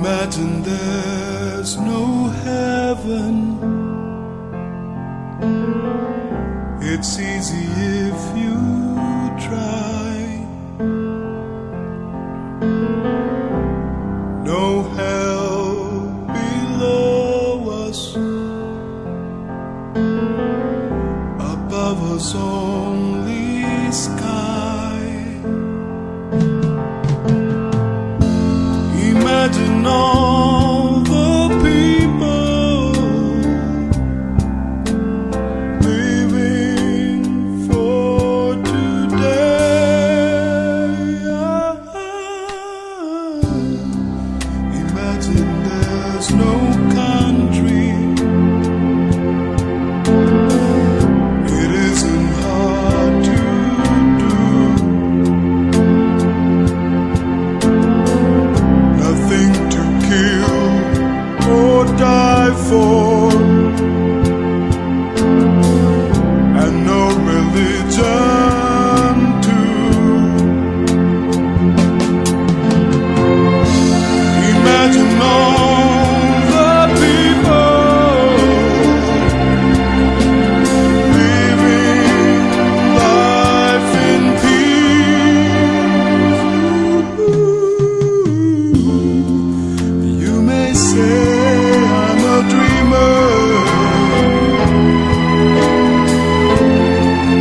Imagine there's no heaven. It's easy if you try. No hell below us, above us only sky. Imagine all the people living for today. Imagine there's no country. It isn't hard to do. Nothing to kill or die for, and no religion too. Imagine all the people living life in peace. You may say I'm a dreamer,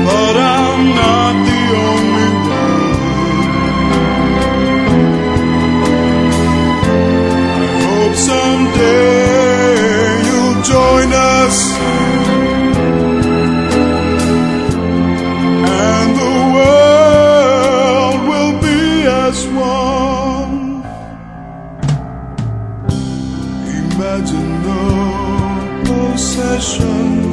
but I'm not the only one. I hope someday you'll join us, and the world will be as one. Imagine no possession,